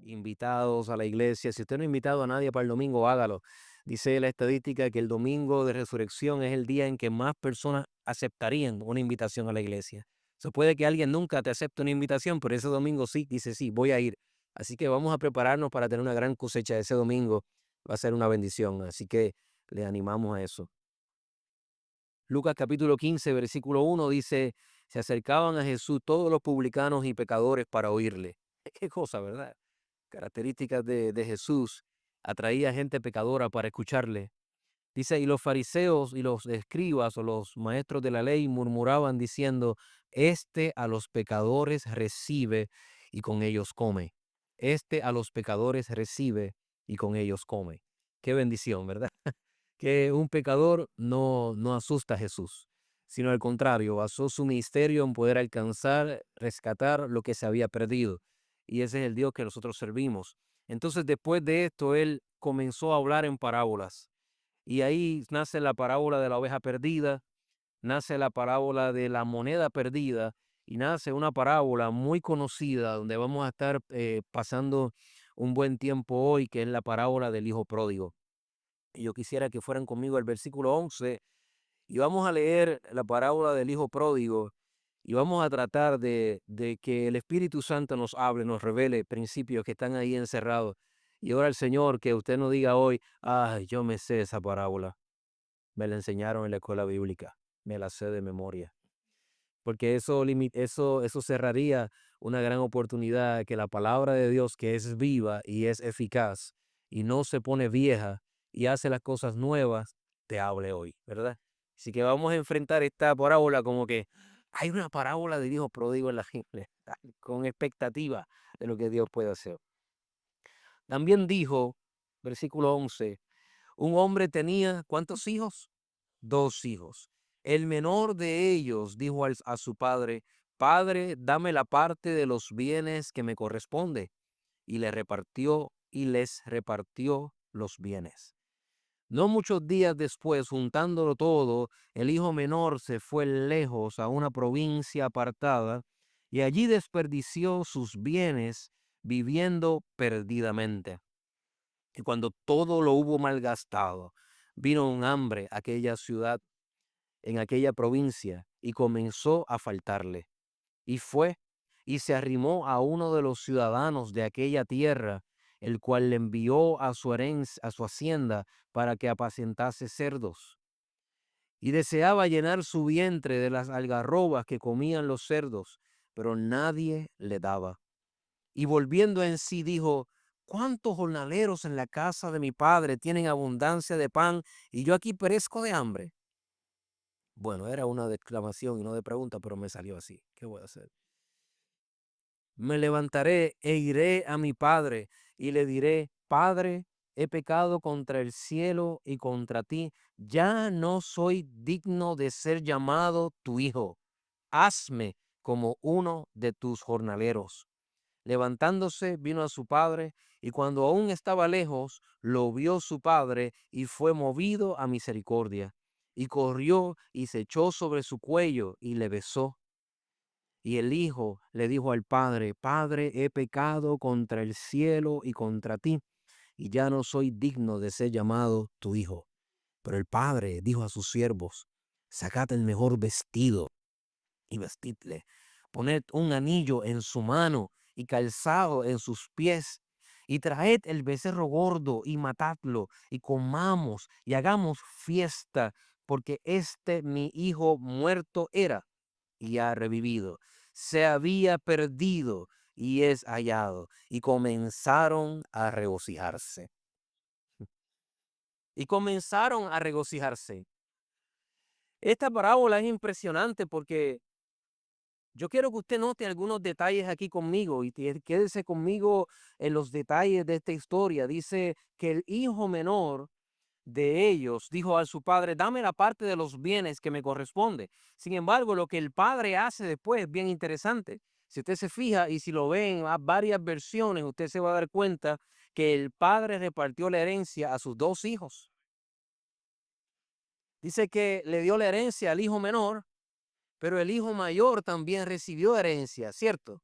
Invitados a la iglesia. Si usted no ha invitado a nadie para el domingo, hágalo. Dice la estadística que el domingo de resurrección es el día en que más personas aceptarían una invitación a la iglesia. Se puede que alguien nunca te acepte una invitación, pero ese domingo sí, dice sí, voy a ir. Así que vamos a prepararnos para tener una gran cosecha ese domingo. Va a ser una bendición. Así que le animamos a eso. Lucas capítulo 15, versículo 1 dice, se acercaban a Jesús todos los publicanos y pecadores para oírle. Qué cosa, ¿verdad? Características de Jesús, atraía gente pecadora para escucharle. Dice, y los fariseos y los escribas o los maestros de la ley murmuraban diciendo, este a los pecadores recibe y con ellos come. Este a los pecadores recibe y con ellos come. Qué bendición, ¿verdad? Que un pecador no asusta a Jesús, sino al contrario, basó su ministerio en poder alcanzar, rescatar lo que se había perdido. Y ese es el Dios que nosotros servimos. Entonces, después de esto, él comenzó a hablar en parábolas. Y ahí nace la parábola de la oveja perdida, nace la parábola de la moneda perdida y nace una parábola muy conocida donde vamos a estar pasando un buen tiempo hoy, que es la parábola del hijo pródigo. Y yo quisiera que fueran conmigo al versículo 11 y vamos a leer la parábola del hijo pródigo y vamos a tratar de que el Espíritu Santo nos hable, nos revele principios que están ahí encerrados. Y ahora el Señor, que usted no diga hoy, ay, yo me sé esa parábola, me la enseñaron en la escuela bíblica, me la sé de memoria. Porque eso cerraría una gran oportunidad que la palabra de Dios, que es viva y es eficaz y no se pone vieja y hace las cosas nuevas, te hable hoy, ¿verdad? Así que vamos a enfrentar esta parábola como que hay una parábola del hijo pródigo en la Biblia, con expectativa de lo que Dios puede hacer. También dijo, versículo 11, un hombre tenía, ¿cuántos hijos? 2 hijos. El menor de ellos dijo a su padre, Padre, dame la parte de los bienes que me corresponde. Y les repartió los bienes. No muchos días después, juntándolo todo, el hijo menor se fue lejos a una provincia apartada y allí desperdició sus bienes viviendo perdidamente. Y cuando todo lo hubo malgastado, vino un hambre a aquella ciudad, en aquella provincia, y comenzó a faltarle. Y fue y se arrimó a uno de los ciudadanos de aquella tierra, el cual le envió a su herencia, a su hacienda, para que apacentase cerdos. Y deseaba llenar su vientre de las algarrobas que comían los cerdos, pero nadie le daba. Y volviendo en sí dijo, ¿cuántos jornaleros en la casa de mi padre tienen abundancia de pan y yo aquí perezco de hambre? Bueno, era una de exclamación y no de pregunta, pero me salió así. ¿Qué voy a hacer? Me levantaré e iré a mi padre y le diré, Padre, he pecado contra el cielo y contra ti. Ya no soy digno de ser llamado tu hijo. Hazme como uno de tus jornaleros. Levantándose, vino a su padre, y cuando aún estaba lejos, lo vio su padre, y fue movido a misericordia. Y corrió y se echó sobre su cuello, y le besó. Y el hijo le dijo al padre, Padre, he pecado contra el cielo y contra ti, y ya no soy digno de ser llamado tu hijo. Pero el padre dijo a sus siervos, sacad el mejor vestido y vestidle. Poned un anillo en su mano y calzado en sus pies. Y traed el becerro gordo y matadlo, y comamos y hagamos fiesta, porque este mi hijo muerto era y ha revivido. Se había perdido y es hallado. Y comenzaron a regocijarse. Y comenzaron a regocijarse. Esta parábola es impresionante porque yo quiero que usted note algunos detalles aquí conmigo y quédese conmigo en los detalles de esta historia. Dice que el hijo menor de ellos dijo a su padre, dame la parte de los bienes que me corresponde. Sin embargo, lo que el padre hace después es bien interesante. Si usted se fija y si lo ve en varias versiones, usted se va a dar cuenta que el padre repartió la herencia a sus dos hijos. Dice que le dio la herencia al hijo menor, pero el hijo mayor también recibió herencia, ¿cierto?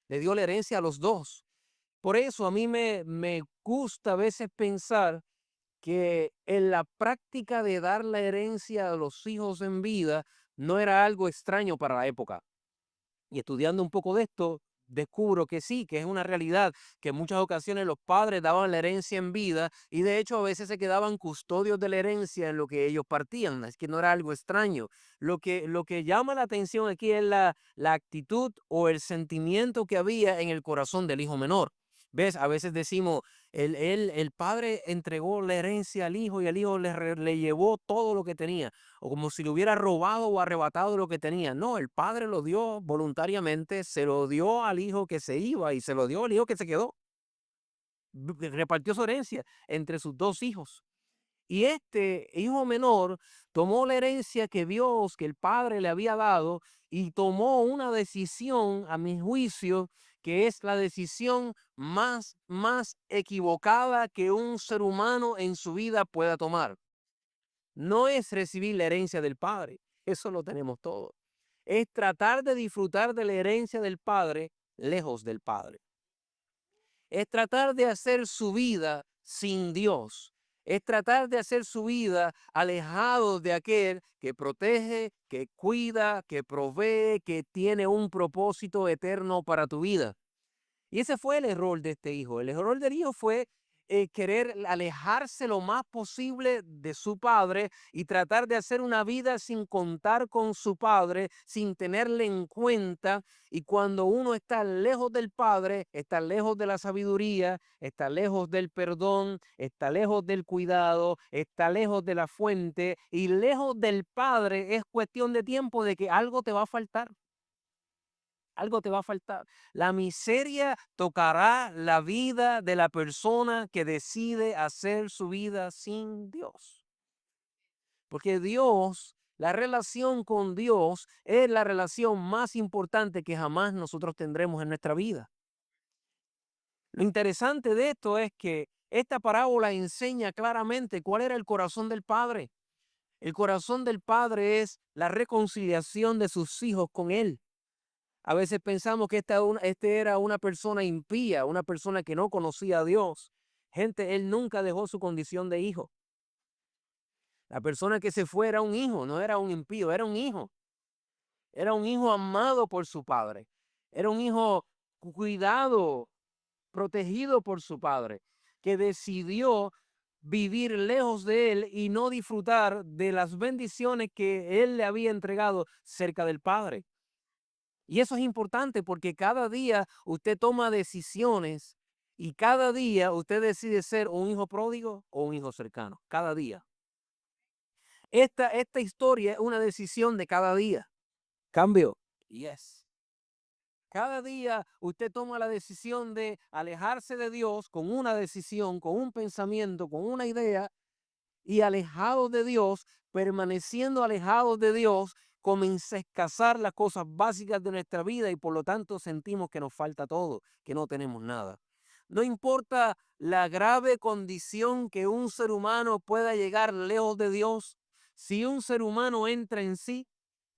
Le dio la herencia a los dos. Por eso a mí me gusta a veces pensar que en la práctica de dar la herencia a los hijos en vida no era algo extraño para la época. Y estudiando un poco de esto, descubro que sí, que es una realidad, que en muchas ocasiones los padres daban la herencia en vida y de hecho a veces se quedaban custodios de la herencia en lo que ellos partían. Es que no era algo extraño. Lo que llama la atención aquí es la actitud o el sentimiento que había en el corazón del hijo menor. ¿Ves? A veces decimos, el padre entregó la herencia al hijo y el hijo le llevó todo lo que tenía o como si le hubiera robado o arrebatado lo que tenía. No, el padre lo dio voluntariamente, se lo dio al hijo que se iba y se lo dio al hijo que se quedó. Repartió su herencia entre sus dos hijos. Y este hijo menor tomó la herencia que Dios, que el padre le había dado, y tomó una decisión, a mi juicio, que es la decisión más equivocada que un ser humano en su vida pueda tomar. No es recibir la herencia del Padre, eso lo tenemos todo. Es tratar de disfrutar de la herencia del Padre lejos del Padre. Es tratar de hacer su vida sin Dios. Es tratar de hacer su vida alejado de aquel que protege, que cuida, que provee, que tiene un propósito eterno para tu vida. Y ese fue el error de este hijo. El error del hijo fue querer alejarse lo más posible de su padre y tratar de hacer una vida sin contar con su padre, sin tenerle en cuenta. Y cuando uno está lejos del padre, está lejos de la sabiduría, está lejos del perdón, está lejos del cuidado, está lejos de la fuente y lejos del padre, es cuestión de tiempo de que algo te va a faltar. Algo te va a faltar. La miseria tocará la vida de la persona que decide hacer su vida sin Dios. Porque Dios, la relación con Dios es la relación más importante que jamás nosotros tendremos en nuestra vida. Lo interesante de esto es que esta parábola enseña claramente cuál era el corazón del Padre. El corazón del Padre es la reconciliación de sus hijos con Él. A veces pensamos que este era una persona impía, una persona que no conocía a Dios. Gente, él nunca dejó su condición de hijo. La persona que se fue era un hijo, no era un impío, era un hijo. Era un hijo amado por su padre. Era un hijo cuidado, protegido por su padre, que decidió vivir lejos de él y no disfrutar de las bendiciones que él le había entregado cerca del padre. Y eso es importante porque cada día usted toma decisiones y cada día usted decide ser un hijo pródigo o un hijo cercano. Cada día. Esta historia es una decisión de cada día. Cambio. Yes. Cada día usted toma la decisión de alejarse de Dios con una decisión, con un pensamiento, con una idea y alejados de Dios, permaneciendo alejados de Dios, comienza a escasar las cosas básicas de nuestra vida y por lo tanto sentimos que nos falta todo, que no tenemos nada. No importa la grave condición que un ser humano pueda llegar lejos de Dios, si un ser humano entra en sí,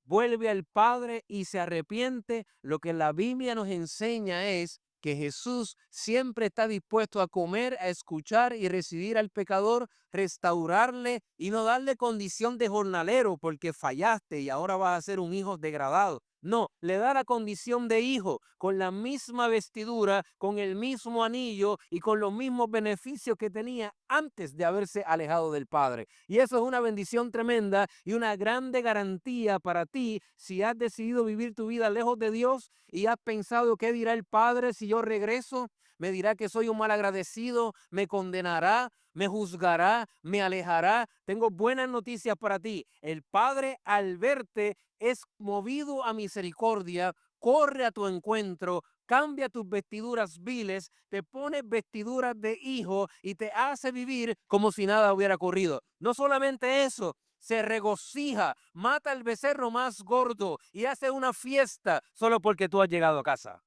vuelve al Padre y se arrepiente, lo que la Biblia nos enseña es que Jesús siempre está dispuesto a comer, a escuchar y recibir al pecador, restaurarle y no darle condición de jornalero porque fallaste y ahora vas a ser un hijo degradado. No, le da la condición de hijo con la misma vestidura, con el mismo anillo y con los mismos beneficios que tenía antes de haberse alejado del Padre. Y eso es una bendición tremenda y una grande garantía para ti si has decidido vivir tu vida lejos de Dios y has pensado qué dirá el Padre si yo regreso. Me dirá que soy un mal agradecido, me condenará, me juzgará, me alejará. Tengo buenas noticias para ti. El Padre al verte es movido a misericordia, corre a tu encuentro, cambia tus vestiduras viles, te pone vestiduras de hijo y te hace vivir como si nada hubiera ocurrido. No solamente eso, se regocija, mata el becerro más gordo y hace una fiesta solo porque tú has llegado a casa.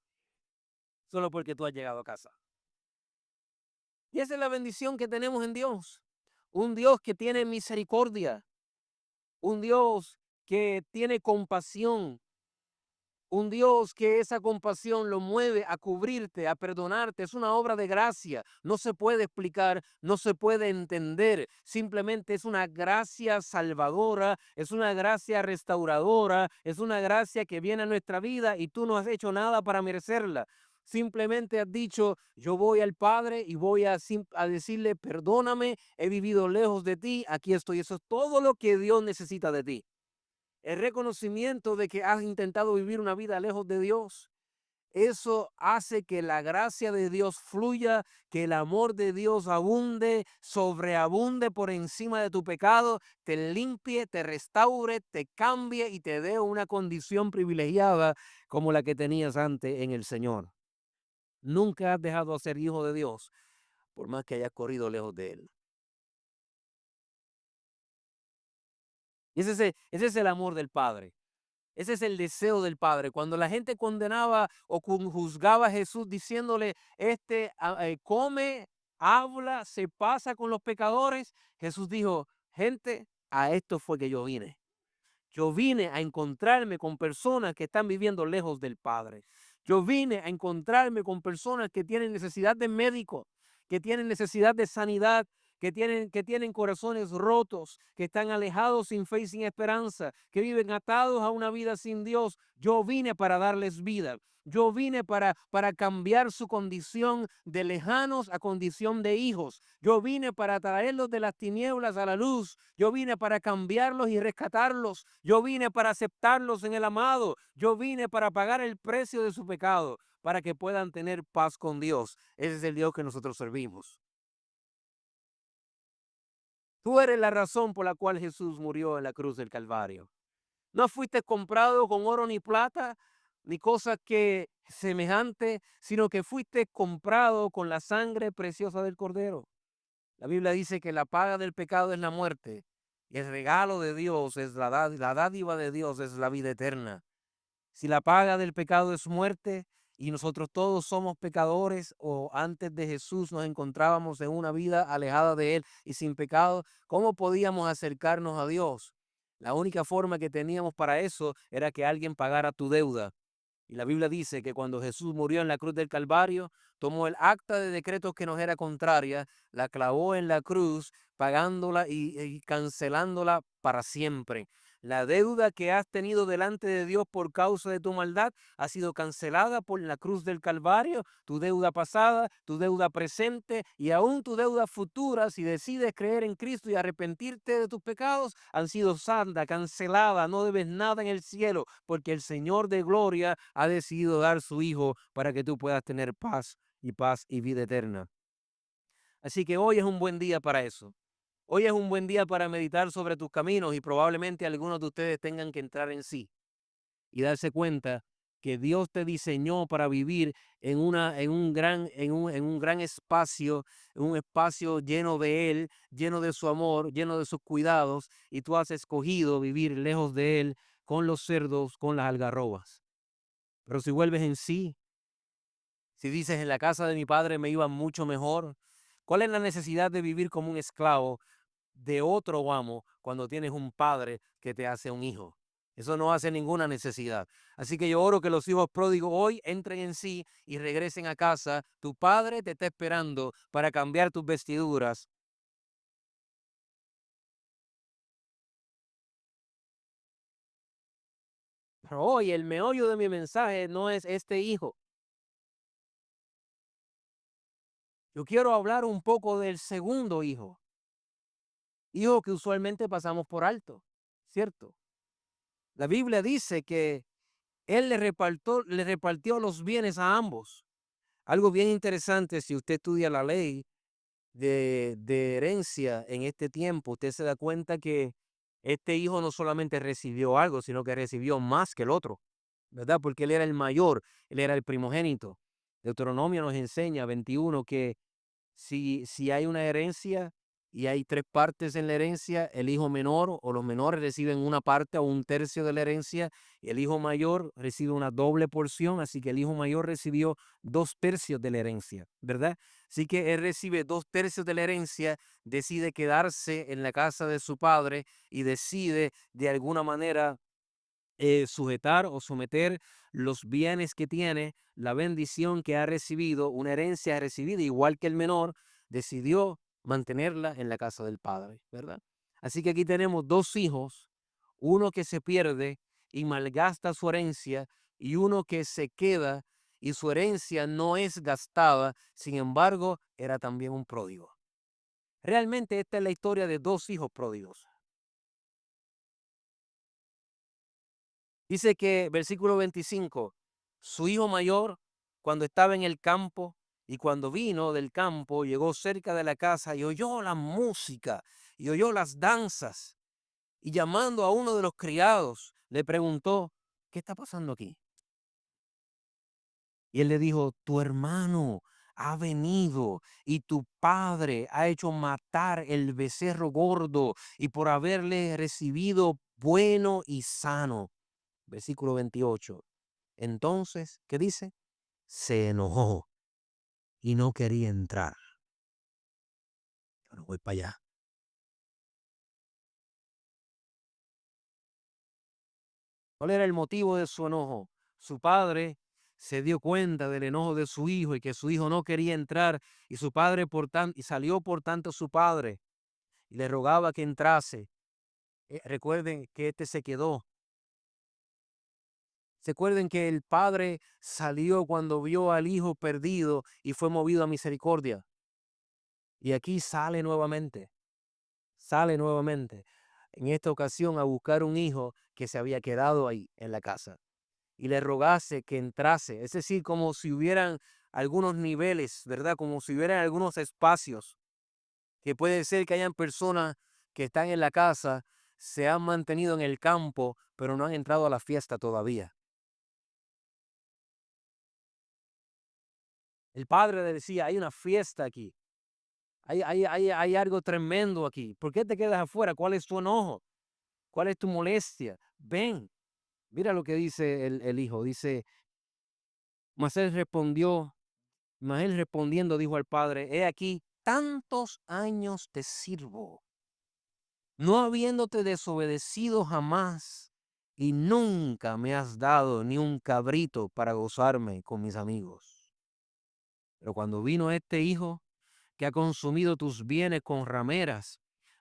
Solo porque tú has llegado a casa. Y esa es la bendición que tenemos en Dios. Un Dios que tiene misericordia, un Dios que tiene compasión, un Dios que esa compasión lo mueve a cubrirte, a perdonarte. Es una obra de gracia. No se puede explicar, no se puede entender. Simplemente es una gracia salvadora, es una gracia restauradora, es una gracia que viene a nuestra vida y tú no has hecho nada para merecerla. Simplemente has dicho, yo voy al Padre y voy a decirle, perdóname, he vivido lejos de ti, aquí estoy. Eso es todo lo que Dios necesita de ti. El reconocimiento de que has intentado vivir una vida lejos de Dios, eso hace que la gracia de Dios fluya, que el amor de Dios abunde, sobreabunde por encima de tu pecado, te limpie, te restaure, te cambie y te dé una condición privilegiada como la que tenías antes en el Señor. Nunca has dejado de ser hijo de Dios, por más que hayas corrido lejos de Él. Y ese es el amor del Padre. Ese es el deseo del Padre. Cuando la gente condenaba o juzgaba a Jesús diciéndole, come, habla, se pasa con los pecadores, Jesús dijo, gente, a esto fue que yo vine. Yo vine a encontrarme con personas que están viviendo lejos del Padre. Yo vine a encontrarme con personas que tienen necesidad de médico, que tienen necesidad de sanidad, que tienen corazones rotos, que están alejados sin fe y sin esperanza, que viven atados a una vida sin Dios. Yo vine para darles vida. Yo vine para cambiar su condición de lejanos a condición de hijos. Yo vine para traerlos de las tinieblas a la luz. Yo vine para cambiarlos y rescatarlos. Yo vine para aceptarlos en el amado. Yo vine para pagar el precio de su pecado, para que puedan tener paz con Dios. Ese es el Dios que nosotros servimos. Tú eres la razón por la cual Jesús murió en la cruz del Calvario. No fuiste comprado con oro ni plata, ni cosas que semejante, sino que fuiste comprado con la sangre preciosa del Cordero. La Biblia dice que la paga del pecado es la muerte, y el regalo de Dios es la dádiva de Dios es la vida eterna. Si la paga del pecado es muerte y nosotros todos somos pecadores o antes de Jesús nos encontrábamos en una vida alejada de Él y sin pecado, ¿cómo podíamos acercarnos a Dios? La única forma que teníamos para eso era que alguien pagara tu deuda. Y la Biblia dice que cuando Jesús murió en la cruz del Calvario, tomó el acta de decretos que nos era contraria, la clavó en la cruz, pagándola y cancelándola para siempre. La deuda que has tenido delante de Dios por causa de tu maldad ha sido cancelada por la cruz del Calvario, tu deuda pasada, tu deuda presente y aún tu deuda futura, si decides creer en Cristo y arrepentirte de tus pecados, han sido sanda, cancelada, no debes nada en el cielo, porque el Señor de gloria ha decidido dar su Hijo para que tú puedas tener paz y vida eterna. Así que hoy es un buen día para eso. Hoy es un buen día para meditar sobre tus caminos y probablemente algunos de ustedes tengan que entrar en sí y darse cuenta que Dios te diseñó para vivir en un gran espacio, en un espacio lleno de Él, lleno de su amor, lleno de sus cuidados, y tú has escogido vivir lejos de Él con los cerdos, con las algarrobas. Pero si vuelves en sí, si dices en la casa de mi padre me iba mucho mejor, ¿cuál es la necesidad de vivir como un esclavo de otro amo cuando tienes un padre que te hace un hijo? Eso no hace ninguna necesidad. Así que yo oro que los hijos pródigos hoy entren en sí y regresen a casa. Tu padre te está esperando para cambiar tus vestiduras. Pero hoy el meollo de mi mensaje no es este hijo. Yo quiero hablar un poco del segundo hijo, hijo que usualmente pasamos por alto, ¿cierto? La Biblia dice que él le repartió los bienes a ambos. Algo bien interesante, si usted estudia la ley de herencia en este tiempo, usted se da cuenta que este hijo no solamente recibió algo, sino que recibió más que el otro, ¿verdad? Porque él era el mayor, él era el primogénito. Deuteronomio nos enseña 21 que si hay una herencia y hay tres partes en la herencia, el hijo menor o los menores reciben una parte o un tercio de la herencia, y el hijo mayor recibe una doble porción, así que el hijo mayor recibió dos tercios de la herencia, ¿verdad? Así que él recibe 2/3 de la herencia, decide quedarse en la casa de su padre y decide de alguna manera sujetar o someter los bienes que tiene, la bendición que ha recibido, una herencia recibida, igual que el menor, decidió mantenerla en la casa del padre, ¿verdad? Así que aquí tenemos dos hijos, uno que se pierde y malgasta su herencia y uno que se queda y su herencia no es gastada, sin embargo, era también un pródigo. Realmente esta es la historia de dos hijos pródigos. Dice que, versículo 25, su hijo mayor, cuando estaba en el campo y cuando vino del campo, llegó cerca de la casa y oyó la música y oyó las danzas y llamando a uno de los criados, le preguntó, ¿qué está pasando aquí? Y él le dijo, tu hermano ha venido y tu padre ha hecho matar el becerro gordo y por haberle recibido bueno y sano. Versículo 28. Entonces, ¿qué dice? Se enojó y no quería entrar. Yo no voy para allá. ¿Cuál era el motivo de su enojo? Su padre se dio cuenta del enojo de su hijo y que su hijo no quería entrar y su padre y salió por tanto su padre y le rogaba que entrase. Recuerden que este se quedó. Recuerden que el padre salió cuando vio al hijo perdido y fue movido a misericordia. Y aquí sale nuevamente, en esta ocasión a buscar un hijo que se había quedado ahí en la casa y le rogase que entrase, es decir, como si hubieran algunos niveles, ¿verdad? Como si hubieran algunos espacios, que puede ser que hayan personas que están en la casa, se han mantenido en el campo, pero no han entrado a la fiesta todavía. El padre le decía, hay una fiesta aquí, hay algo tremendo aquí, ¿por qué te quedas afuera? ¿Cuál es tu enojo? ¿Cuál es tu molestia? Ven. Mira lo que dice el hijo, dice, mas él respondió, mas él respondiendo dijo al padre, he aquí, tantos años te sirvo, no habiéndote desobedecido jamás, y nunca me has dado ni un cabrito para gozarme con mis amigos. Pero cuando vino este hijo, que ha consumido tus bienes con rameras,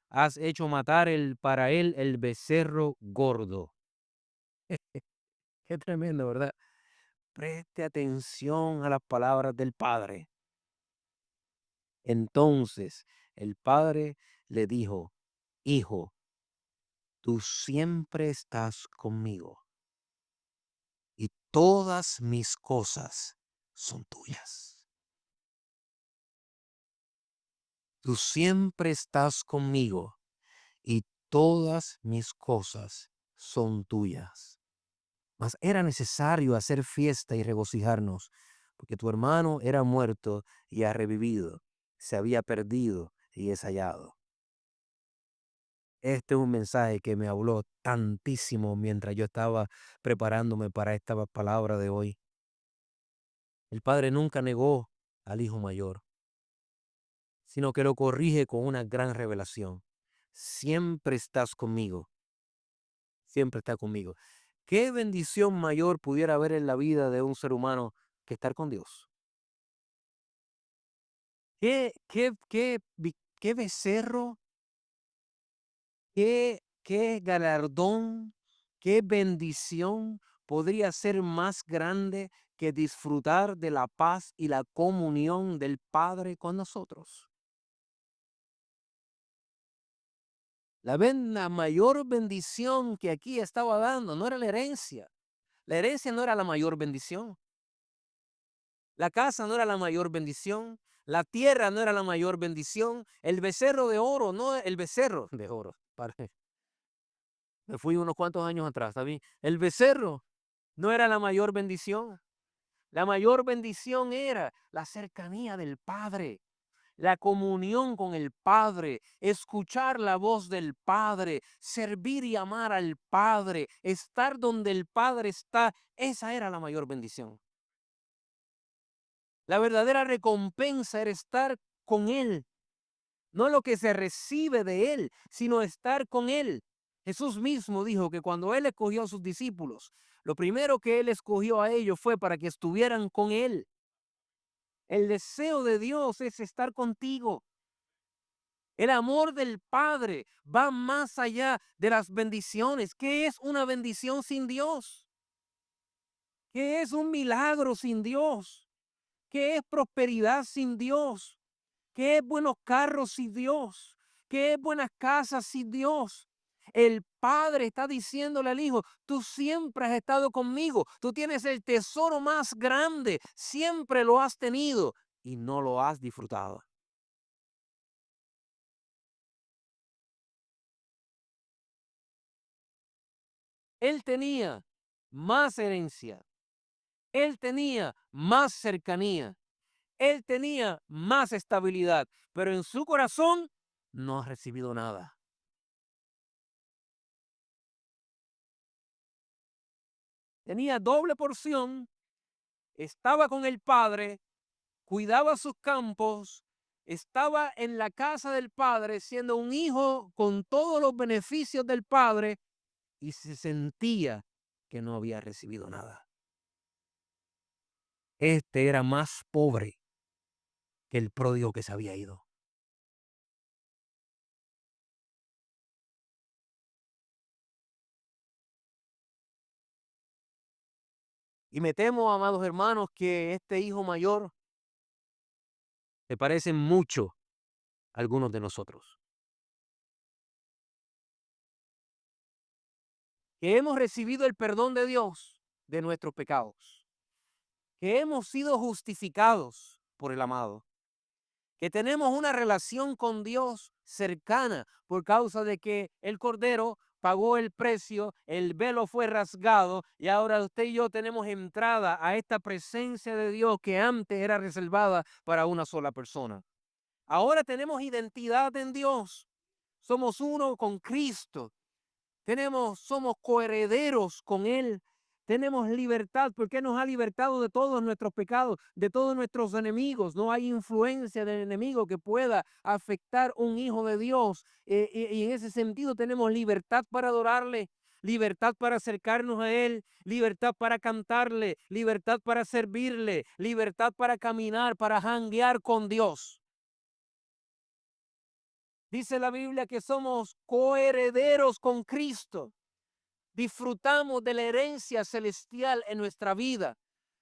has hecho matar para él el becerro gordo. Qué tremendo, ¿verdad? Preste atención a las palabras del padre. Entonces el padre le dijo, hijo, tú siempre estás conmigo y todas mis cosas son tuyas. Tú siempre estás conmigo y todas mis cosas son tuyas. Mas era necesario hacer fiesta y regocijarnos, porque tu hermano era muerto y ha revivido, se había perdido y es hallado. Este es un mensaje que me habló tantísimo mientras yo estaba preparándome para esta palabra de hoy. El padre nunca negó al hijo mayor, sino que lo corrige con una gran revelación. Siempre estás conmigo, siempre está conmigo. ¿Qué bendición mayor pudiera haber en la vida de un ser humano que estar con Dios? ¿Qué becerro, qué galardón, qué bendición podría ser más grande que disfrutar de la paz y la comunión del Padre con nosotros? La mayor bendición que aquí estaba dando no era la herencia. La herencia no era la mayor bendición. La casa no era la mayor bendición. La tierra no era la mayor bendición. El becerro de oro, no el becerro de oro. Me fui unos cuantos años atrás, ¿está bien? El becerro no era la mayor bendición. La mayor bendición era la cercanía del Padre, la comunión con el Padre, escuchar la voz del Padre, servir y amar al Padre, estar donde el Padre está. Esa era la mayor bendición. La verdadera recompensa era estar con Él. No lo que se recibe de Él, sino estar con Él. Jesús mismo dijo que cuando Él escogió a sus discípulos, lo primero que Él escogió a ellos fue para que estuvieran con Él. El deseo de Dios es estar contigo. El amor del Padre va más allá de las bendiciones. ¿Qué es una bendición sin Dios? ¿Qué es un milagro sin Dios? ¿Qué es prosperidad sin Dios? ¿Qué es buenos carros sin Dios? ¿Qué es buenas casas sin Dios? El Padre está diciéndole al Hijo, tú siempre has estado conmigo, tú tienes el tesoro más grande, siempre lo has tenido y no lo has disfrutado. Él tenía más herencia, él tenía más cercanía, él tenía más estabilidad, pero en su corazón no ha recibido nada. Tenía doble porción, estaba con el Padre, cuidaba sus campos, estaba en la casa del Padre siendo un hijo con todos los beneficios del Padre y se sentía que no había recibido nada. Este era más pobre que el pródigo que se había ido. Y me temo, amados hermanos, que este hijo mayor se parece mucho a algunos de nosotros, que hemos recibido el perdón de Dios de nuestros pecados, que hemos sido justificados por el amado, que tenemos una relación con Dios cercana por causa de que el Cordero pagó el precio, el velo fue rasgado y ahora usted y yo tenemos entrada a esta presencia de Dios que antes era reservada para una sola persona. Ahora tenemos identidad en Dios. Somos uno con Cristo. Somos coherederos con Él. Tenemos libertad porque nos ha libertado de todos nuestros pecados, de todos nuestros enemigos. No hay influencia del enemigo que pueda afectar un hijo de Dios. Y en ese sentido tenemos libertad para adorarle, libertad para acercarnos a Él, libertad para cantarle, libertad para servirle, libertad para caminar, para janguear con Dios. Dice la Biblia que somos coherederos con Cristo. Disfrutamos de la herencia celestial en nuestra vida.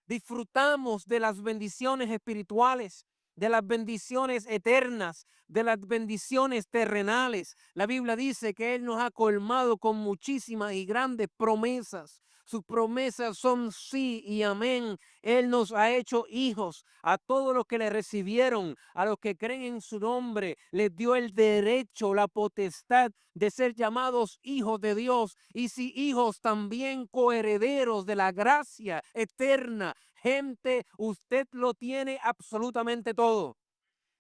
Disfrutamos de las bendiciones espirituales, de las bendiciones eternas, de las bendiciones terrenales. La Biblia dice que Él nos ha colmado con muchísimas y grandes promesas. Sus promesas son sí y amén. Él nos ha hecho hijos. A todos los que le recibieron, a los que creen en su nombre, les dio el derecho, la potestad de ser llamados hijos de Dios. Y si hijos, también coherederos de la gracia eterna. Gente, usted lo tiene absolutamente todo.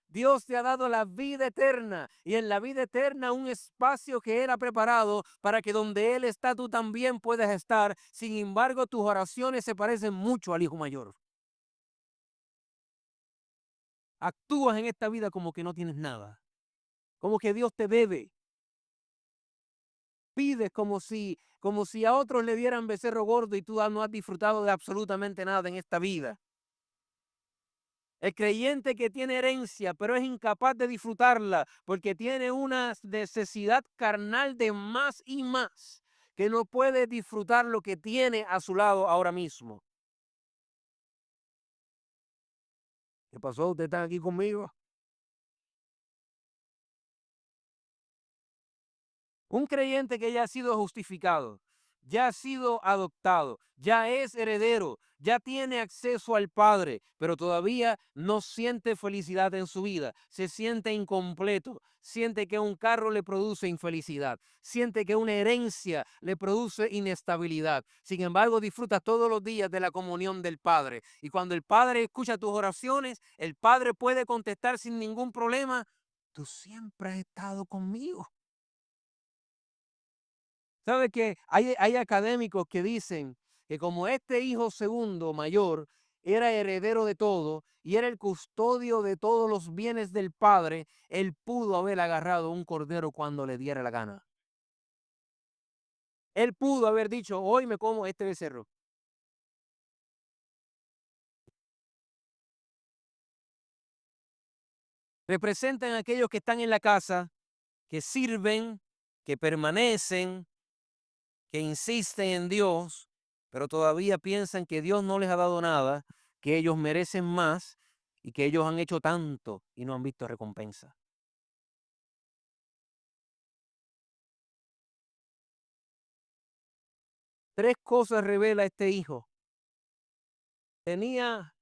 Dios te ha dado la vida eterna y en la vida eterna un espacio que Él ha preparado para que donde Él está tú también puedas estar. Sin embargo, tus oraciones se parecen mucho al hijo mayor. Actúas en esta vida como que no tienes nada, como que Dios te debe. Pides como si a otros le dieran becerro gordo y tú no has disfrutado de absolutamente nada en esta vida. El creyente que tiene herencia, pero es incapaz de disfrutarla porque tiene una necesidad carnal de más y más, que no puede disfrutar lo que tiene a su lado ahora mismo. ¿Qué pasó? ¿Ustedes están aquí conmigo? Un creyente que ya ha sido justificado, ya ha sido adoptado, ya es heredero, ya tiene acceso al Padre, pero todavía no siente felicidad en su vida, se siente incompleto, siente que un carro le produce infelicidad, siente que una herencia le produce inestabilidad. Sin embargo, disfruta todos los días de la comunión del Padre. Y cuando el Padre escucha tus oraciones, el Padre puede contestar sin ningún problema, tú siempre has estado conmigo. ¿Sabe que hay académicos que dicen que como este hijo segundo mayor era heredero de todo y era el custodio de todos los bienes del Padre, él pudo haber agarrado un cordero cuando le diera la gana. Él pudo haber dicho, hoy me como este becerro. Representan a aquellos que están en la casa, que sirven, que permanecen, que insisten en Dios, pero todavía piensan que Dios no les ha dado nada, que ellos merecen más y que ellos han hecho tanto y no han visto recompensa. Tres cosas revela este hijo. Tenía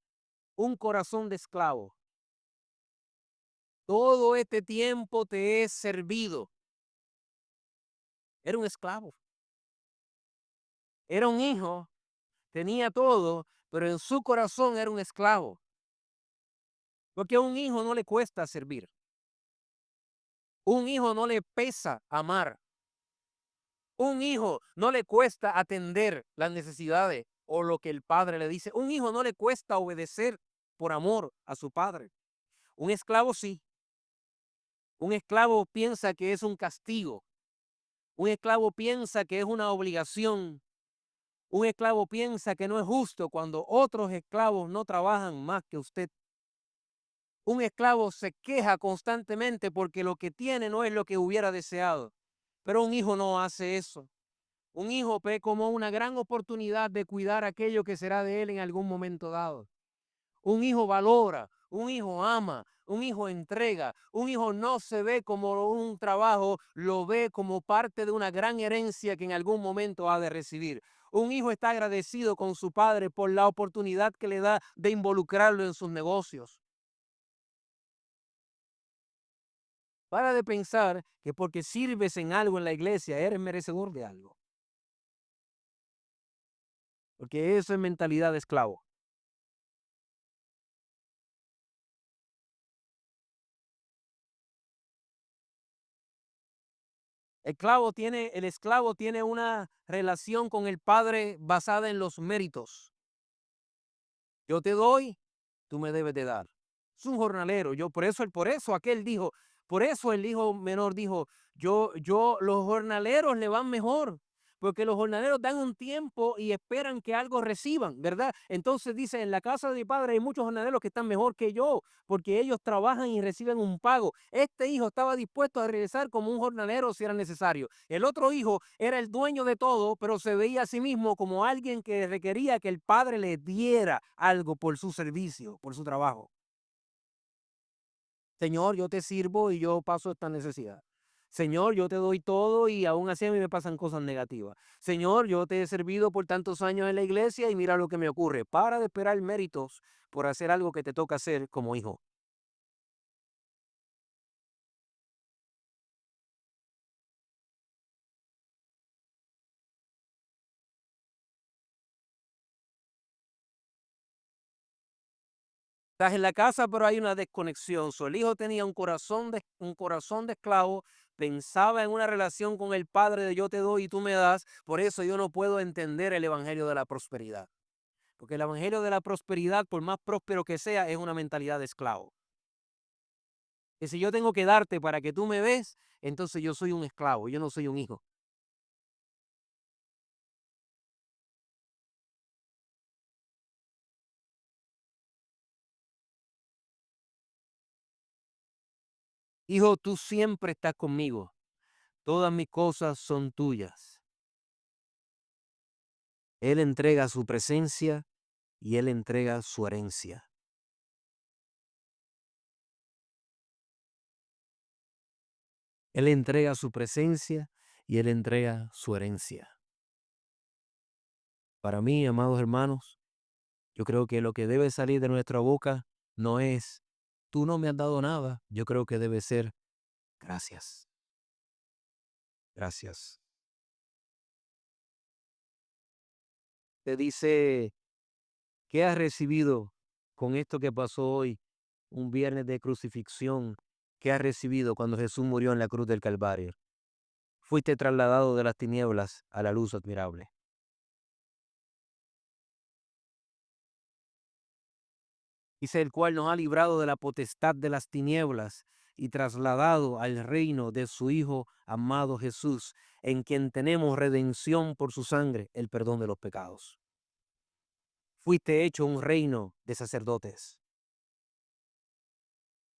un corazón de esclavo. Todo este tiempo te he servido. Era un esclavo. Era un hijo, tenía todo, pero en su corazón era un esclavo. Porque a un hijo no le cuesta servir. Un hijo no le pesa amar. Un hijo no le cuesta atender las necesidades o lo que el padre le dice. Un hijo no le cuesta obedecer por amor a su padre. Un esclavo sí. Un esclavo piensa que es un castigo. Un esclavo piensa que es una obligación. Un esclavo piensa que no es justo cuando otros esclavos no trabajan más que usted. Un esclavo se queja constantemente porque lo que tiene no es lo que hubiera deseado. Pero un hijo no hace eso. Un hijo ve como una gran oportunidad de cuidar aquello que será de él en algún momento dado. Un hijo valora, un hijo ama, un hijo entrega, un hijo no se ve como un trabajo, lo ve como parte de una gran herencia que en algún momento ha de recibir. Un hijo está agradecido con su padre por la oportunidad que le da de involucrarlo en sus negocios. Para de pensar que porque sirves en algo en la iglesia eres merecedor de algo, porque eso es mentalidad de esclavo. El esclavo tiene una relación con el padre basada en los méritos. Yo te doy, tú me debes de dar. Es un jornalero. Por eso aquel dijo, por eso el hijo menor dijo, los jornaleros le van mejor, porque los jornaleros dan un tiempo y esperan que algo reciban, ¿verdad? Entonces dice, en la casa de mi padre hay muchos jornaleros que están mejor que yo, porque ellos trabajan y reciben un pago. Este hijo estaba dispuesto a regresar como un jornalero si era necesario. El otro hijo era el dueño de todo, pero se veía a sí mismo como alguien que requería que el padre le diera algo por su servicio, por su trabajo. Señor, yo te sirvo y yo paso esta necesidad. Señor, yo te doy todo y aún así a mí me pasan cosas negativas. Señor, yo te he servido por tantos años en la iglesia y mira lo que me ocurre. Para de esperar méritos por hacer algo que te toca hacer como hijo. Estás en la casa, pero hay una desconexión. El hijo tenía un corazón de esclavo, pensaba en una relación con el padre de yo te doy y tú me das. Por eso yo no puedo entender el evangelio de la prosperidad. Porque el evangelio de la prosperidad, por más próspero que sea, es una mentalidad de esclavo. Que si yo tengo que darte para que tú me des, entonces yo soy un esclavo, yo no soy un hijo. Hijo, tú siempre estás conmigo. Todas mis cosas son tuyas. Él entrega su presencia y él entrega su herencia. Él entrega su presencia y él entrega su herencia. Para mí, amados hermanos, yo creo que lo que debe salir de nuestra boca no es, tú no me has dado nada. Yo creo que debe ser, gracias, gracias. Te dice, ¿qué has recibido con esto que pasó hoy, un viernes de crucifixión? ¿Qué has recibido cuando Jesús murió en la cruz del Calvario? Fuiste trasladado de las tinieblas a la luz admirable. Dice el cual nos ha librado de la potestad de las tinieblas y trasladado al reino de su Hijo amado Jesús, en quien tenemos redención por su sangre, el perdón de los pecados. Fuiste hecho un reino de sacerdotes.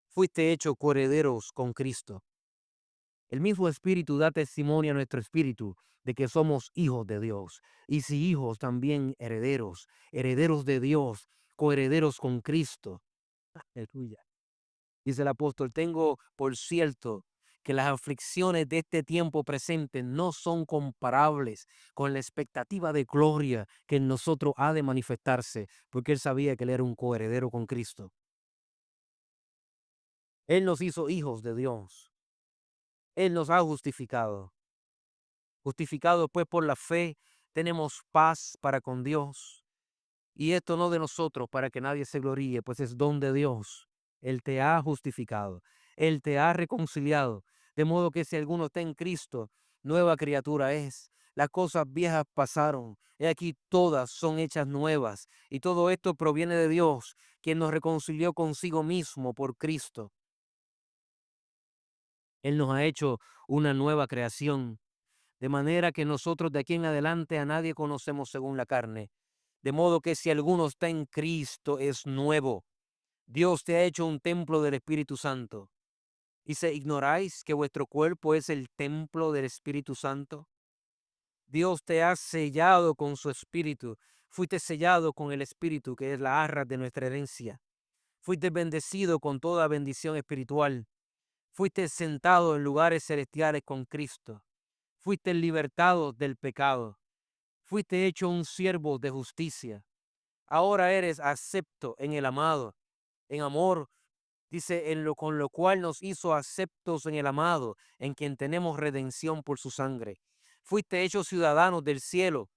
Fuiste hecho coherederos con Cristo. El mismo Espíritu da testimonio a nuestro espíritu de que somos hijos de Dios. Y si hijos, también herederos, herederos de Dios, coherederos con Cristo. Aleluya. Dice el apóstol, tengo por cierto que las aflicciones de este tiempo presente no son comparables con la expectativa de gloria que en nosotros ha de manifestarse, porque él sabía que él era un coheredero con Cristo. Él nos hizo hijos de Dios. Él nos ha justificado. Justificados pues por la fe, tenemos paz para con Dios. Y esto no de nosotros para que nadie se gloríe, pues es don de Dios. Él te ha justificado. Él te ha reconciliado. De modo que si alguno está en Cristo, nueva criatura es. Las cosas viejas pasaron. He aquí todas son hechas nuevas. Y todo esto proviene de Dios, quien nos reconcilió consigo mismo por Cristo. Él nos ha hecho una nueva creación. De manera que nosotros de aquí en adelante a nadie conocemos según la carne. De modo que si alguno está en Cristo es nuevo. Dios te ha hecho un templo del Espíritu Santo. ¿Y se ignoráis que vuestro cuerpo es el templo del Espíritu Santo? Dios te ha sellado con su Espíritu. Fuiste sellado con el Espíritu, que es la arra de nuestra herencia. Fuiste bendecido con toda bendición espiritual. Fuiste sentado en lugares celestiales con Cristo. Fuiste libertado del pecado. Fuiste hecho un siervo de justicia. Ahora eres acepto en el amado, en amor, dice, con lo cual nos hizo aceptos en el amado, en quien tenemos redención por su sangre. Fuiste hecho ciudadanos del cielo.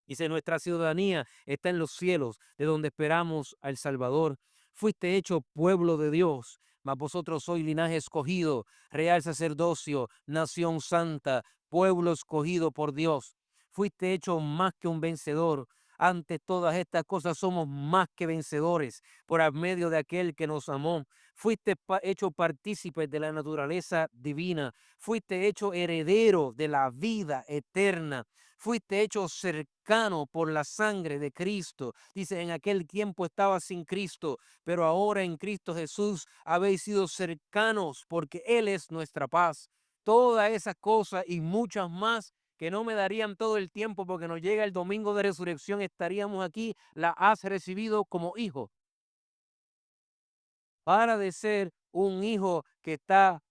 Dice, nuestra ciudadanía está en los cielos, de donde esperamos al Salvador. Fuiste hecho pueblo de Dios, mas vosotros sois linaje escogido, real sacerdocio, nación santa, pueblo escogido por Dios. Fuiste hecho más que un vencedor. Ante todas estas cosas somos más que vencedores por medio de aquel que nos amó. Fuiste hecho partícipe de la naturaleza divina. Fuiste hecho heredero de la vida eterna. Fuiste hecho cercano por la sangre de Cristo. Dice, en aquel tiempo estaba sin Cristo, pero ahora en Cristo Jesús habéis sido cercanos porque Él es nuestra paz. Todas esas cosas y muchas más que no me darían todo el tiempo porque nos llega el domingo de resurrección, estaríamos aquí, la has recibido como hijo. Para de ser un hijo que está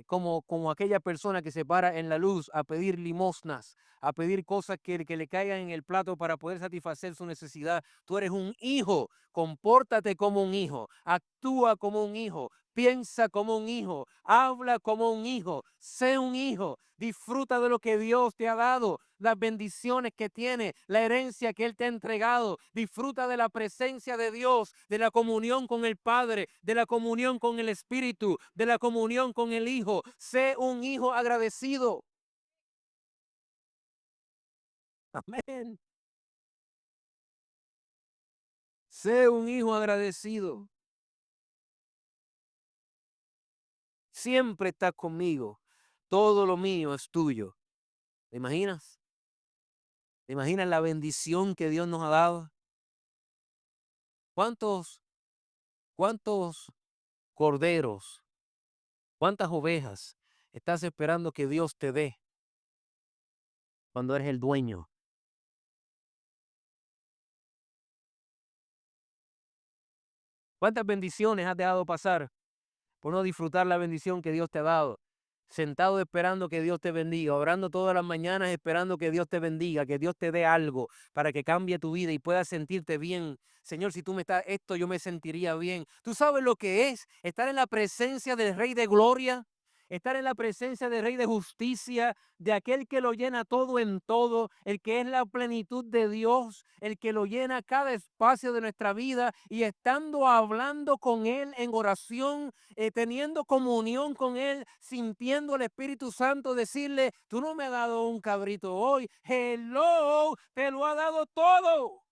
como aquella persona que se para en la luz a pedir limosnas, a pedir cosas que le caigan en el plato para poder satisfacer su necesidad. Tú eres un hijo, compórtate como un hijo, actúa como un hijo, piensa como un hijo, habla como un hijo, sé un hijo, disfruta de lo que Dios te ha dado, las bendiciones que tiene, la herencia que Él te ha entregado. Disfruta de la presencia de Dios, de la comunión con el Padre, de la comunión con el Espíritu, de la comunión con el Hijo. Sé un hijo agradecido. Amén. Sé un hijo agradecido. Siempre estás conmigo. Todo lo mío es tuyo. ¿Te imaginas? ¿Te imaginas la bendición que Dios nos ha dado? ¿Cuántos, cuántos corderos, cuántas ovejas estás esperando que Dios te dé cuando eres el dueño? ¿Cuántas bendiciones has dejado pasar por no disfrutar la bendición que Dios te ha dado? Sentado esperando que Dios te bendiga, orando todas las mañanas esperando que Dios te bendiga, que Dios te dé algo para que cambie tu vida y puedas sentirte bien. Señor, si tú me estás esto, yo me sentiría bien. ¿Tú sabes lo que es estar en la presencia del Rey de Gloria? Estar en la presencia del Rey de Justicia, de aquel que lo llena todo en todo, el que es la plenitud de Dios, el que lo llena cada espacio de nuestra vida y estando hablando con Él en oración, teniendo comunión con Él, sintiendo el Espíritu Santo decirle, tú no me has dado un cabrito hoy, hello, te lo ha dado todo.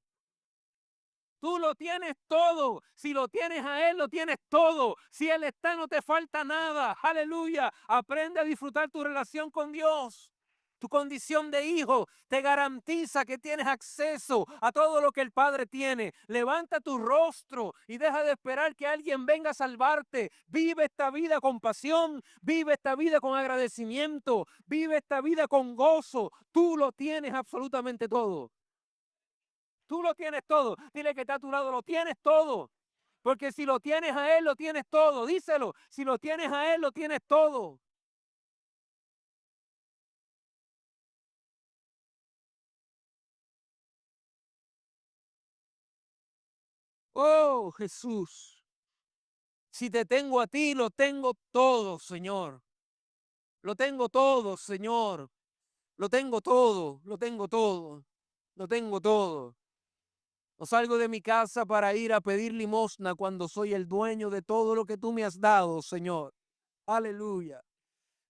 Tú lo tienes todo. Si lo tienes a Él, lo tienes todo. Si Él está, no te falta nada. Aleluya. Aprende a disfrutar tu relación con Dios. Tu condición de hijo te garantiza que tienes acceso a todo lo que el Padre tiene. Levanta tu rostro y deja de esperar que alguien venga a salvarte. Vive esta vida con pasión, vive esta vida con agradecimiento, vive esta vida con gozo. Tú lo tienes absolutamente todo. Tú lo tienes todo. Dile que está a tu lado, lo tienes todo. Porque si lo tienes a Él, lo tienes todo. Díselo, si lo tienes a Él, lo tienes todo. Oh, Jesús. Si te tengo a ti, lo tengo todo, Señor. Lo tengo todo, Señor. Lo tengo todo, lo tengo todo, lo tengo todo. No salgo de mi casa para ir a pedir limosna cuando soy el dueño de todo lo que tú me has dado, Señor. Aleluya.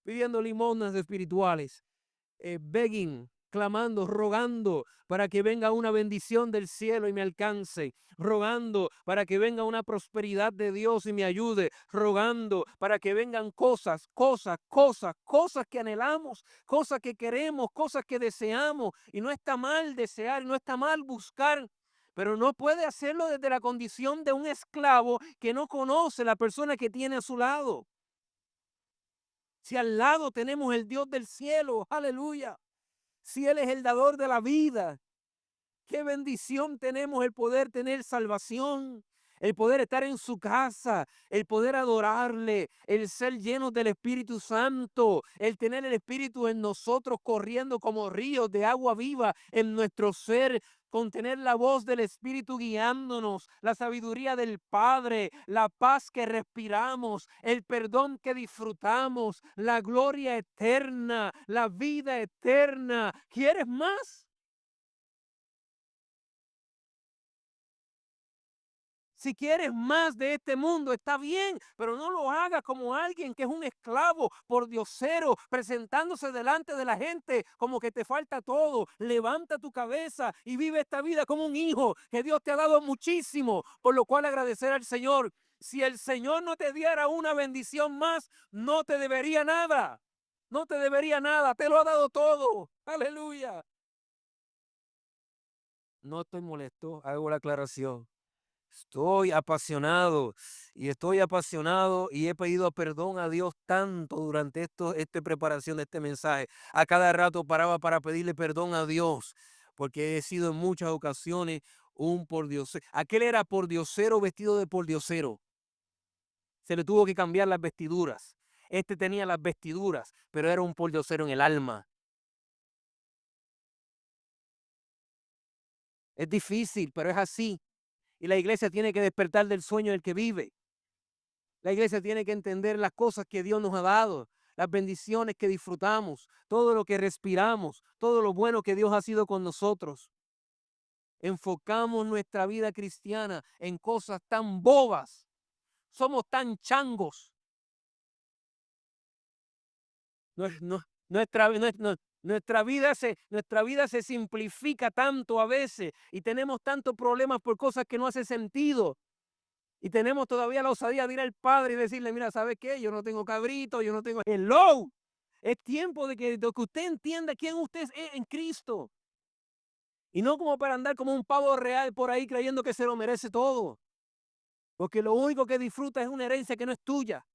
Pidiendo limosnas espirituales. Begging, clamando, rogando para que venga una bendición del cielo y me alcance, rogando para que venga una prosperidad de Dios y me ayude, rogando para que vengan cosas que anhelamos, cosas que queremos, cosas que deseamos. Y no está mal desear, no está mal buscar. Pero no puede hacerlo desde la condición de un esclavo que no conoce la persona que tiene a su lado. Si al lado tenemos el Dios del cielo, aleluya. Si Él es el dador de la vida, qué bendición tenemos el poder tener salvación, el poder estar en su casa, el poder adorarle, el ser llenos del Espíritu Santo, el tener el Espíritu en nosotros corriendo como ríos de agua viva en nuestro ser, con tener la voz del Espíritu guiándonos, la sabiduría del Padre, la paz que respiramos, el perdón que disfrutamos, la gloria eterna, la vida eterna. ¿Quieres más? Si quieres más de este mundo, está bien, pero no lo hagas como alguien que es un esclavo por diosero, presentándose delante de la gente como que te falta todo. Levanta tu cabeza y vive esta vida como un hijo que Dios te ha dado muchísimo, por lo cual agradecer al Señor. Si el Señor no te diera una bendición más, no te debería nada. No te debería nada, te lo ha dado todo. Aleluya. No estoy molesto, hago la aclaración. Estoy apasionado y he pedido perdón a Dios tanto durante esta preparación de este mensaje. A cada rato paraba para pedirle perdón a Dios, porque he sido en muchas ocasiones un pordiosero. Aquel era pordiosero vestido de pordiosero. Se le tuvo que cambiar las vestiduras. Este tenía las vestiduras, pero era un pordiosero en el alma. Es difícil, pero es así. Y la iglesia tiene que despertar del sueño del que vive. La iglesia tiene que entender las cosas que Dios nos ha dado, las bendiciones que disfrutamos, todo lo que respiramos, todo lo bueno que Dios ha sido con nosotros. Enfocamos nuestra vida cristiana en cosas tan bobas. Somos tan changos. Nue- nue- Nuestra, nue- nue- nuestra vida se simplifica tanto a veces y tenemos tantos problemas por cosas que no hacen sentido. Y tenemos todavía la osadía de ir al Padre y decirle, mira, ¿sabes qué? Yo no tengo cabrito, yo no tengo... Hello. Es tiempo de que usted entienda quién usted es en Cristo. Y no como para andar como un pavo real por ahí creyendo que se lo merece todo. Porque lo único que disfruta es una herencia que no es tuya.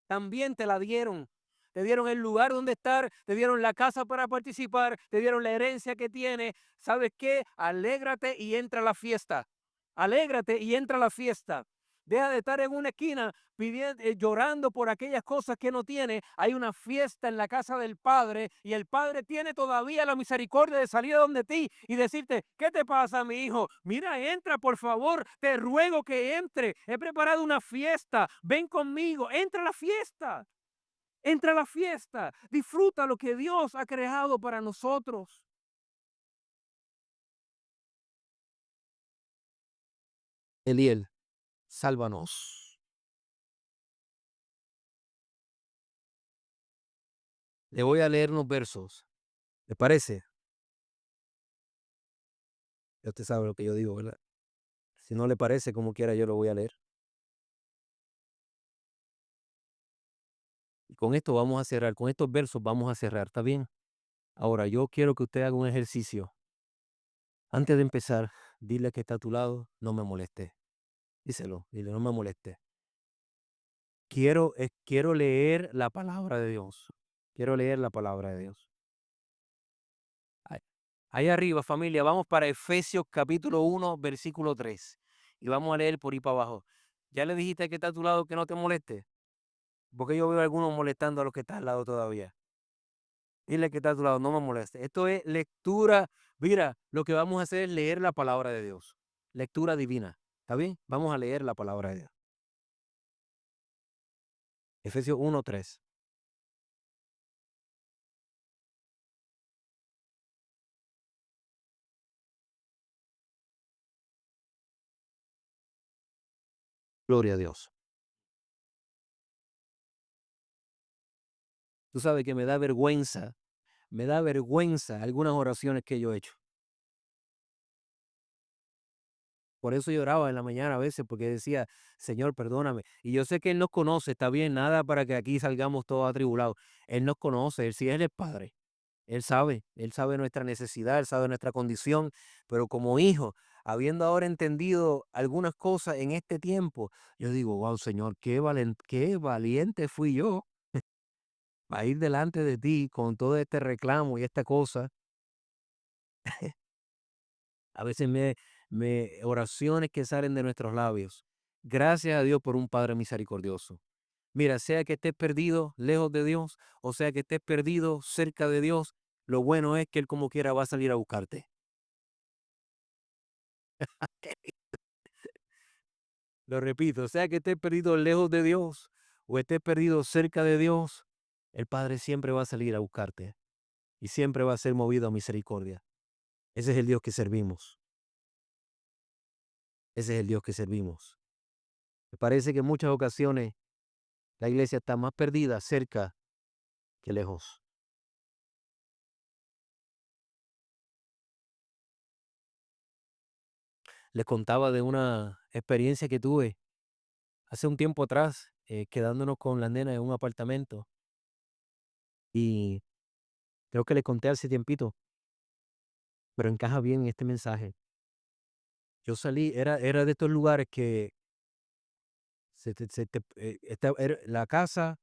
También te la dieron. Te dieron el lugar donde estar, te dieron la casa para participar, te dieron la herencia que tiene. ¿Sabes qué? Alégrate y entra a la fiesta. Alégrate y entra a la fiesta. Deja de estar en una esquina pidiendo, llorando por aquellas cosas que no tiene. Hay una fiesta en la casa del Padre y el Padre tiene todavía la misericordia de salir a donde ti y decirte, ¿qué te pasa, mi hijo? Mira, entra, por favor, te ruego que entre. He preparado una fiesta. Ven conmigo, entra a la fiesta. Entra a la fiesta. Disfruta lo que Dios ha creado para nosotros. Eliel, sálvanos. Le voy a leer unos versos. ¿Le parece? Ya usted sabe lo que yo digo, ¿verdad? Si no le parece, como quiera, yo lo voy a leer. Y con esto vamos a cerrar, con estos versos vamos a cerrar, ¿está bien? Ahora, yo quiero que usted haga un ejercicio. Antes de empezar, dile que está a tu lado, no me moleste. Díselo, dile, no me moleste. Quiero leer la palabra de Dios. Quiero leer la palabra de Dios. Ahí, ahí arriba, familia, vamos para Efesios capítulo 1, versículo 3. Y vamos a leer por ahí para abajo. ¿Ya le dijiste que está a tu lado que no te moleste? Porque yo veo a algunos molestando a los que están al lado todavía. Dile que está a tu lado, no me moleste. Esto es lectura. Mira, lo que vamos a hacer es leer la palabra de Dios. Lectura divina. ¿Está bien? Vamos a leer la palabra de Dios. Efesios 1:3. Gloria a Dios. Tú sabes que me da vergüenza algunas oraciones que yo he hecho. Por eso lloraba en la mañana a veces, porque decía, Señor, perdóname. Y yo sé que Él nos conoce, está bien, nada para que aquí salgamos todos atribulados. Él nos conoce, Él sí, Él es Padre. Él sabe nuestra necesidad, Él sabe nuestra condición, pero como hijo, habiendo ahora entendido algunas cosas en este tiempo, yo digo, wow, Señor, qué valiente fui yo a ir delante de ti con todo este reclamo y esta cosa. A veces oraciones que salen de nuestros labios. Gracias a Dios por un Padre misericordioso. Mira, sea que estés perdido lejos de Dios, o sea que estés perdido cerca de Dios, lo bueno es que Él como quiera va a salir a buscarte. Lo repito, sea que estés perdido lejos de Dios o estés perdido cerca de Dios, el Padre siempre va a salir a buscarte y siempre va a ser movido a misericordia. Ese es el Dios que servimos. Ese es el Dios que servimos. Me parece que en muchas ocasiones la iglesia está más perdida cerca que lejos. Les contaba de una experiencia que tuve hace un tiempo atrás, quedándonos con las nenas en un apartamento. Y creo que le conté hace tiempito, pero encaja bien en este mensaje. Yo salí, era de estos lugares que era la casa,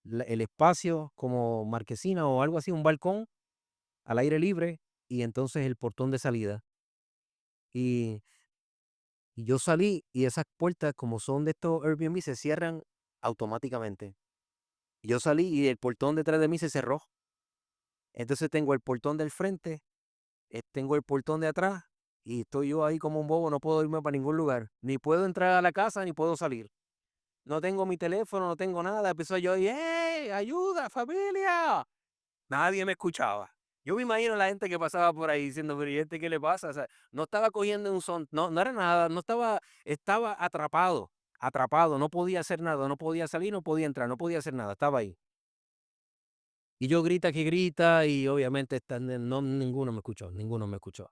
el espacio como marquesina o algo así, un balcón al aire libre y entonces el portón de salida. Y, y yo salí y esas puertas, como son de estos Airbnb, se cierran automáticamente. Y yo salí y el portón detrás de mí se cerró. Entonces tengo el portón del frente, tengo el portón de atrás y estoy yo ahí como un bobo, no puedo irme para ningún lugar. Ni puedo entrar a la casa ni puedo salir. No tengo mi teléfono, no tengo nada. Empezó yo y, ¡hey! ¡Ayuda, familia! Nadie me escuchaba. Yo me imagino la gente que pasaba por ahí diciendo, pero ¿y este qué le pasa? O sea, no estaba cogiendo un son, no, no era nada, estaba atrapado, atrapado, no podía hacer nada, no podía salir, no podía entrar, no podía hacer nada, estaba ahí. Y yo grita que grita y obviamente no, ninguno me escuchó, ninguno me escuchó.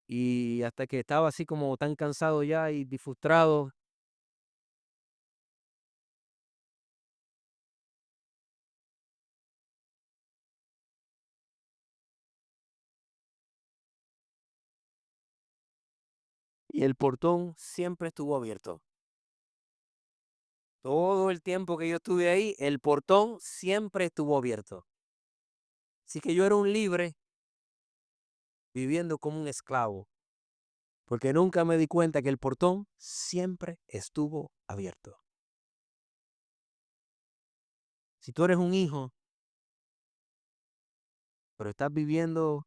Y hasta que estaba así como tan cansado ya y frustrado, y el portón siempre estuvo abierto. Todo el tiempo que yo estuve ahí, el portón siempre estuvo abierto. Así que yo era un libre viviendo como un esclavo, porque nunca me di cuenta que el portón siempre estuvo abierto. Si tú eres un hijo, pero estás viviendo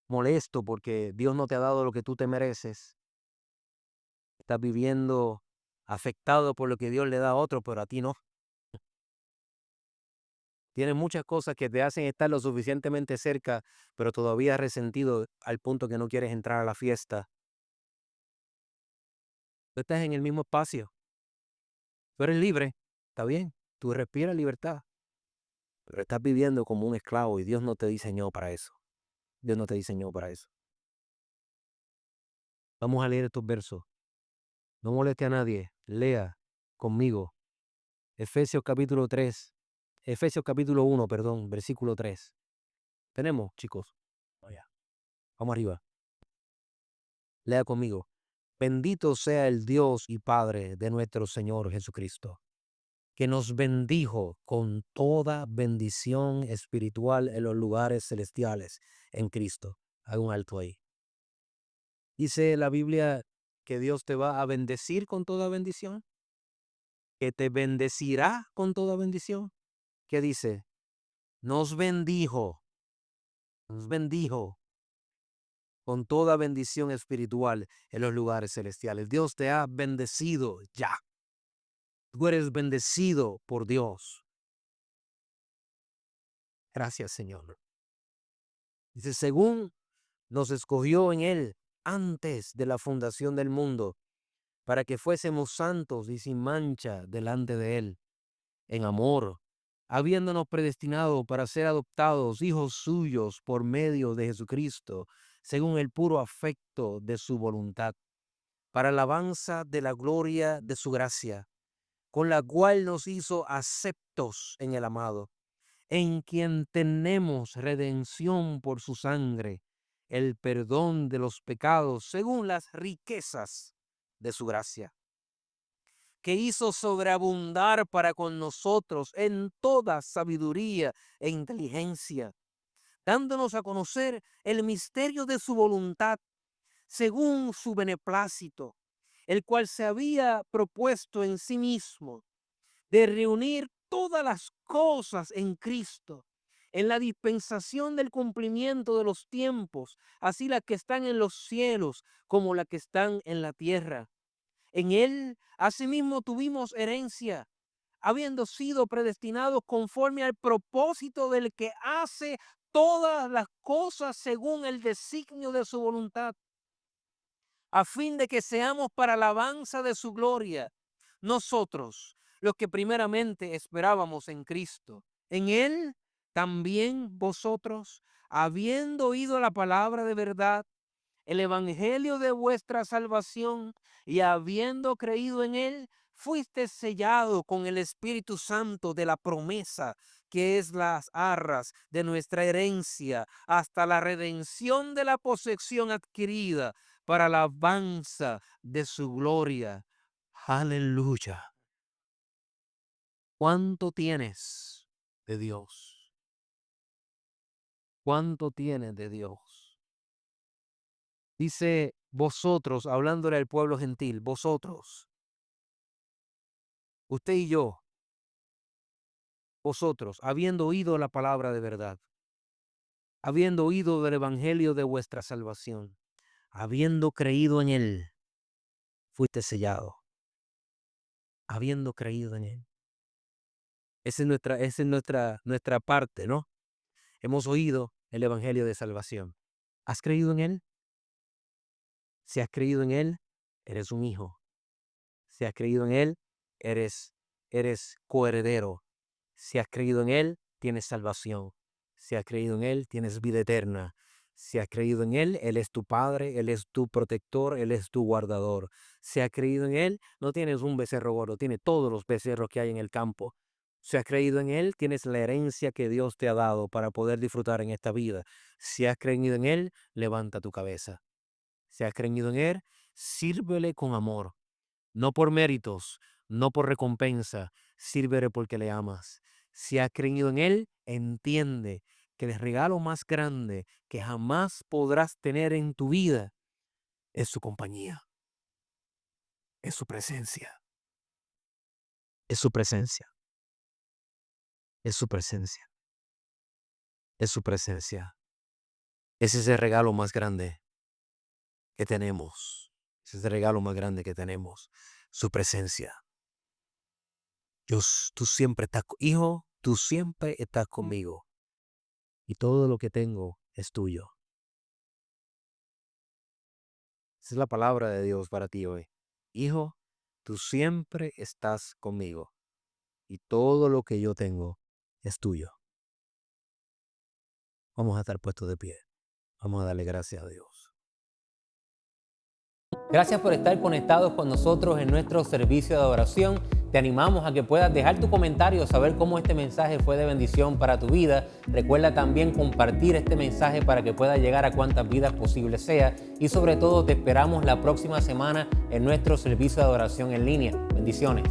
molesto porque Dios no te ha dado lo que tú te mereces, estás viviendo afectado por lo que Dios le da a otro, pero a ti no. Tienes muchas cosas que te hacen estar lo suficientemente cerca, pero todavía resentido al punto que no quieres entrar a la fiesta. Tú estás en el mismo espacio. Tú eres libre, está bien. Tú respiras libertad, pero estás viviendo como un esclavo y Dios no te diseñó para eso. Dios no te diseñó para eso. Vamos a leer estos versos. No moleste a nadie. Lea conmigo. Efesios capítulo 3. Efesios capítulo 1, perdón, versículo 3. ¿Tenemos, chicos? Vaya. Vamos arriba. Lea conmigo. Bendito sea el Dios y Padre de nuestro Señor Jesucristo, que nos bendijo con toda bendición espiritual en los lugares celestiales en Cristo. Haga un alto ahí. Dice la Biblia que Dios te va a bendecir con toda bendición, que te bendecirá con toda bendición. ¿Qué dice? Nos bendijo con toda bendición espiritual en los lugares celestiales. Dios te ha bendecido ya. Tú eres bendecido por Dios. Gracias, Señor. Dice, según nos escogió en Él antes de la fundación del mundo, para que fuésemos santos y sin mancha delante de Él, en amor, habiéndonos predestinado para ser adoptados hijos suyos por medio de Jesucristo, según el puro afecto de su voluntad, para alabanza de la gloria de su gracia, con la cual nos hizo aceptos en el amado, en quien tenemos redención por su sangre, el perdón de los pecados según las riquezas de su gracia, que hizo sobreabundar para con nosotros en toda sabiduría e inteligencia, dándonos a conocer el misterio de su voluntad según su beneplácito, el cual se había propuesto en sí mismo de reunir todas las cosas en Cristo, en la dispensación del cumplimiento de los tiempos, así las que están en los cielos como las que están en la tierra. En Él, asimismo, tuvimos herencia, habiendo sido predestinados conforme al propósito del que hace todas las cosas según el designio de su voluntad, a fin de que seamos para alabanza de su gloria, nosotros, los que primeramente esperábamos en Cristo. En Él también vosotros, habiendo oído la palabra de verdad, el evangelio de vuestra salvación, y habiendo creído en Él, fuiste sellado con el Espíritu Santo de la promesa, que es las arras de nuestra herencia, hasta la redención de la posesión adquirida para la alabanza de su gloria. Aleluya. ¿Cuánto tienes de Dios? ¿Cuánto tienes de Dios? Dice vosotros, hablándole al pueblo gentil, vosotros, usted y yo, vosotros, habiendo oído la palabra de verdad, habiendo oído del evangelio de vuestra salvación, habiendo creído en él, fuiste sellado, habiendo creído en él. Esa es nuestra parte, ¿no? Hemos oído el evangelio de salvación. ¿Has creído en él? Si has creído en él, eres un hijo. Si has creído en él, eres coheredero. Si has creído en él, tienes salvación. Si has creído en él, tienes vida eterna. Si has creído en él, él es tu padre, él es tu protector, él es tu guardador. Si has creído en él, no tienes un becerro gordo, tienes todos los becerros que hay en el campo. Si has creído en él, tienes la herencia que Dios te ha dado para poder disfrutar en esta vida. Si has creído en él, levanta tu cabeza. Si has creído en él, sírvele con amor, no por méritos, no por recompensa, sírvele porque le amas. Si has creído en él, entiende que el regalo más grande que jamás podrás tener en tu vida es su compañía, es su presencia, es su presencia, es su presencia, es su presencia. Ese es el regalo más grande que tenemos. Ese es el regalo más grande que tenemos, su presencia. Tú siempre estás, hijo, tú siempre estás conmigo y todo lo que tengo es tuyo. Esa es la palabra de Dios para ti hoy. Hijo, tú siempre estás conmigo y todo lo que yo tengo es tuyo. Vamos a estar puestos de pie. Vamos a darle gracias a Dios. Gracias por estar conectados con nosotros en nuestro servicio de adoración. Te animamos a que puedas dejar tu comentario, saber cómo este mensaje fue de bendición para tu vida. Recuerda también compartir este mensaje para que pueda llegar a cuantas vidas posible sea. Y sobre todo te esperamos la próxima semana en nuestro servicio de adoración en línea. Bendiciones.